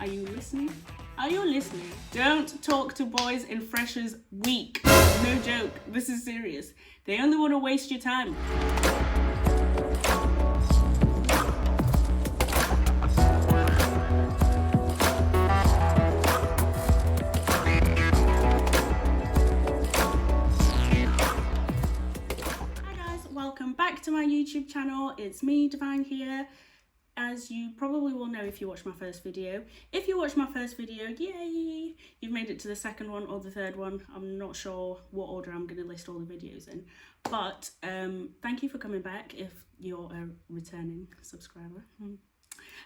Are you listening? Are you listening? Don't talk to boys in Freshers Week. No joke, this is serious. They only want to waste your time. Welcome back to my YouTube channel. It's me, Divine, here. As you probably will know if you watched my first video. If you watched my first video, yay! You've made it to the second one or the third one. I'm not sure what order I'm going to list all the videos in. But thank you for coming back if you're a returning subscriber.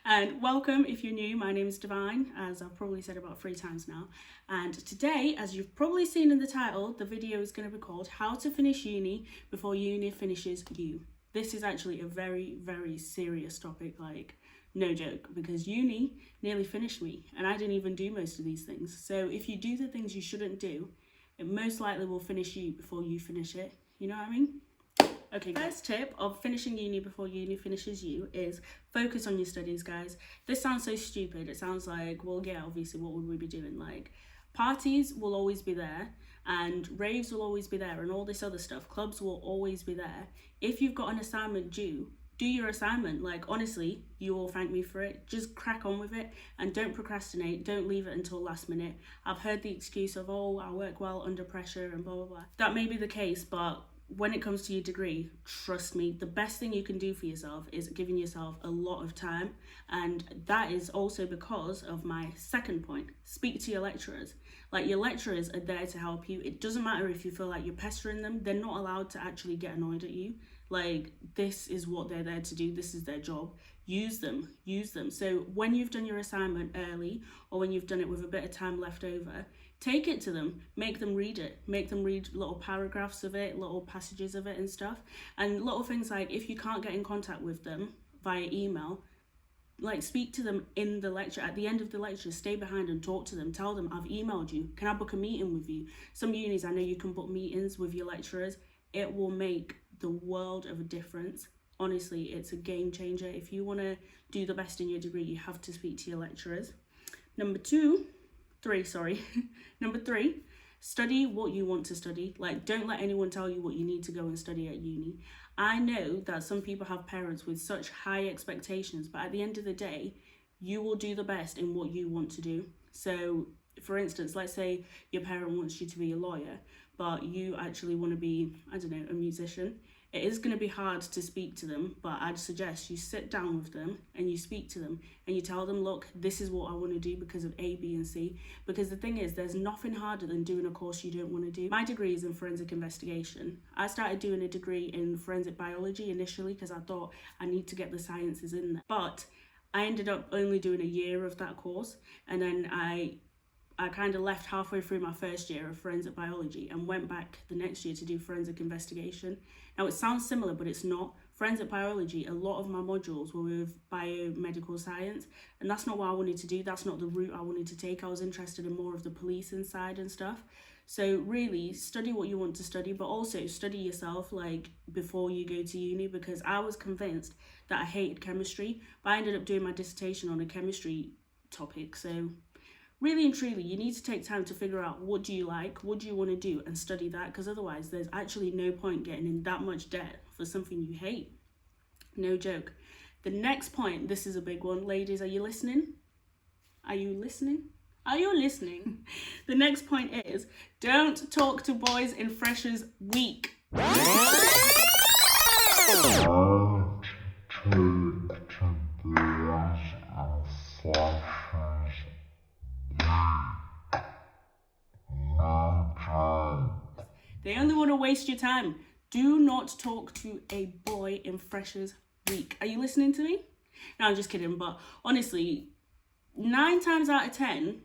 And welcome if you're new. My name is Divine, as I've probably said about 3 times now. And today, as you've probably seen in the title, the video is going to be called How to Finish Uni Before Uni Finishes You. This is actually a very, very serious topic, like no joke, because uni nearly finished me and I didn't even do most of these things. So if you do the things you shouldn't do, it most likely will finish you before you finish it. You know what I mean? Okay, first tip of finishing uni before uni finishes you is focus on your studies, guys. This sounds so stupid. It sounds like, well, yeah, obviously, what would we be doing? Like, parties will always be there and raves will always be there and all this other stuff. Clubs will always be there. If you've got an assignment due, do your assignment. Like, honestly, you will thank me for it. Just crack on with it and don't procrastinate. Don't leave it until last minute. I've heard the excuse of, oh, I work well under pressure and blah, blah, blah. That may be the case, but when it comes to your degree, trust me, the best thing you can do for yourself is giving yourself a lot of time. And that is also because of my second point. Speak to your lecturers. Like, your lecturers are there to help you. It doesn't matter if you feel like you're pestering them. They're not allowed to actually get annoyed at you. Like, this is what they're there to do. This is their job. Use them. So when you've done your assignment early or when you've done it with a bit of time left over, take it to them, make them read it, make them read little paragraphs of it, little passages of it and stuff. And little things like, if you can't get in contact with them via email, like, speak to them in the lecture. At the end of the lecture, stay behind and talk to them. Tell them, I've emailed you. Can I book a meeting with you? Some unis, I know you can book meetings with your lecturers. It will make the world of a difference. Honestly, it's a game changer. If you want to do the best in your degree, you have to speak to your lecturers. Number 3, study what you want to study. Like, don't let anyone tell you what you need to go and study at uni. I know that some people have parents with such high expectations, but at the end of the day, you will do the best in what you want to do. So, for instance, let's say your parent wants you to be a lawyer, but you actually want to be, I don't know, a musician. It is going to be hard to speak to them, but I'd suggest you sit down with them and you speak to them and you tell them, look, this is what I want to do because of A, B, and C. Because the thing is, there's nothing harder than doing a course you don't want to do. My degree is in forensic investigation. I started doing a degree in forensic biology initially because I thought I need to get the sciences in there. But I ended up only doing a year of that course, and then I kind of left halfway through my first year of forensic biology and went back the next year to do forensic investigation. Now, it sounds similar, but it's not. Forensic biology, a lot of my modules were with biomedical science, and that's not what I wanted to do. That's not the route I wanted to take. I was interested in more of the policing side and stuff. So really, study what you want to study, but also study yourself, like, before you go to uni, because I was convinced that I hated chemistry, but I ended up doing my dissertation on a chemistry topic. So really and truly, you need to take time to figure out what do you like, what do you want to do, and study that, because otherwise there's actually no point getting in that much debt for something you hate. No joke. The next point, this is a big one. Ladies, are you listening? Are you listening? Are you listening? The next point is, don't talk to boys in Freshers Week. They only want to waste your time. Do not talk to a boy in Freshers Week. Are you listening to me? No, I'm just kidding. But honestly, 9 times out of 10,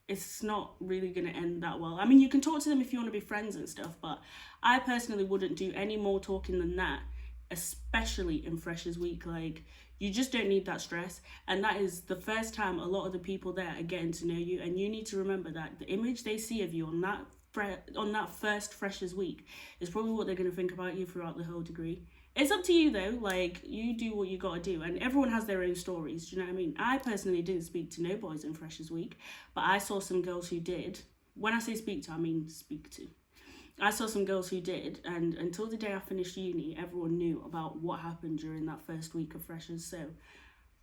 it's not really going to end that well. I mean, you can talk to them if you want to be friends and stuff, but I personally wouldn't do any more talking than that, especially in Freshers Week. Like, you just don't need that stress, and that is the first time a lot of the people there are getting to know you, and you need to remember that the image they see of you on that first Freshers Week is probably what they're going to think about you throughout the whole degree. It's up to you though, like, you do what you gotta do, and everyone has their own stories, do you know what I mean? I personally didn't speak to no boys in Freshers Week, but I saw some girls who did. When I say speak to, I mean speak to. I saw some girls who did, and until the day I finished uni, everyone knew about what happened during that first week of Freshers, so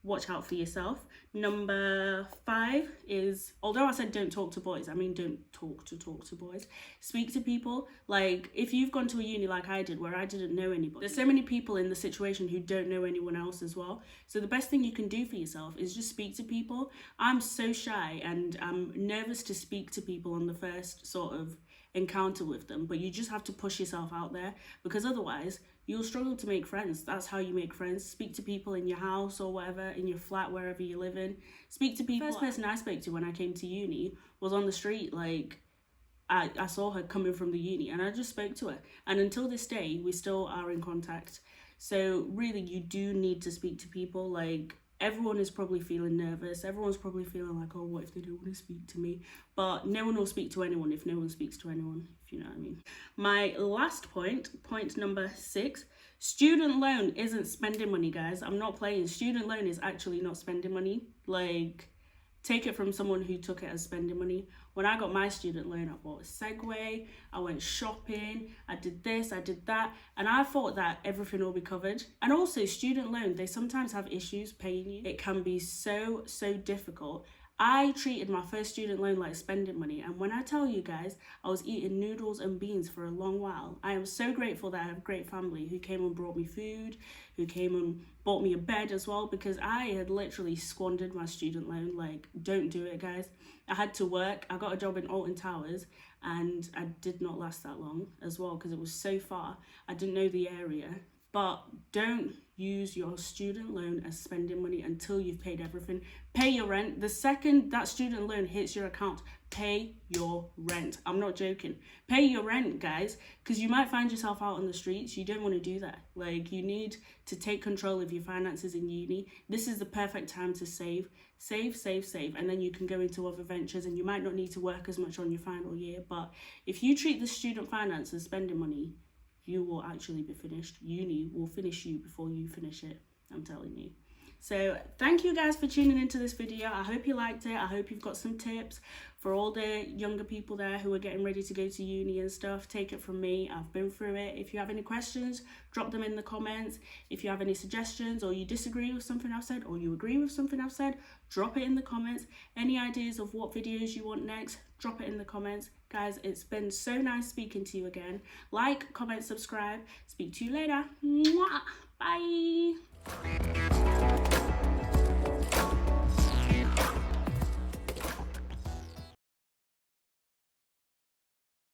watch out for yourself. Number 5 is, although I said don't talk to boys, I mean don't talk to boys. Speak to people. Like, if you've gone to a uni like I did, where I didn't know anybody, there's so many people in the situation who don't know anyone else as well. So the best thing you can do for yourself is just speak to people. I'm so shy and I'm nervous to speak to people on the first sort of encounter with them, but you just have to push yourself out there, because otherwise you'll struggle to make friends. That's how you make friends. Speak to people in your house or whatever, in your flat, wherever you live in. Speak to people. The first person I spoke to when I came to uni was on the street. Like, I saw her coming from the uni and I just spoke to her. And until this day, we still are in contact. So really, you do need to speak to people. Like, everyone is probably feeling nervous. Everyone's probably feeling like, oh, what if they don't want to speak to me? But no one will speak to anyone if no one speaks to anyone, if you know what I mean. My last point number 6, student loan isn't spending money, guys. I'm not playing. Student loan is actually not spending money. Like, take it from someone who took it as spending money. When I got my student loan, I bought a Segway, I went shopping, I did this, I did that, and I thought that everything will be covered. And also, student loan, they sometimes have issues paying you. It can be so difficult. I treated my first student loan like spending money, and when I tell you guys, I was eating noodles and beans for a long while. I am so grateful that I have a great family who came and brought me food, who came and bought me a bed as well, because I had literally squandered my student loan. Like, don't do it, guys. I had to work. I got a job in Alton Towers, and I did not last that long as well, because it was so far. I didn't know the area. But don't use your student loan as spending money until you've paid everything. Pay your rent. The second that student loan hits your account, pay your rent. I'm not joking. Pay your rent, guys, because you might find yourself out on the streets. You don't want to do that. Like, you need to take control of your finances in uni. This is the perfect time to save, and then you can go into other ventures, and you might not need to work as much on your final year. But if you treat the student finance as spending money, you will actually be finished. Uni will finish you before you finish it, I'm telling you. So thank you guys for tuning into this video. I hope you liked it. I hope you've got some tips for all the younger people there who are getting ready to go to uni and stuff. Take it from me, I've been through it. If you have any questions, drop them in the comments. If you have any suggestions, or you disagree with something I've said, or you agree with something I've said, drop it in the comments. Any ideas of what videos you want next, drop it in the comments. Guys, it's been so nice speaking to you again. Like, comment, subscribe. Speak to you later. Mwah! Bye.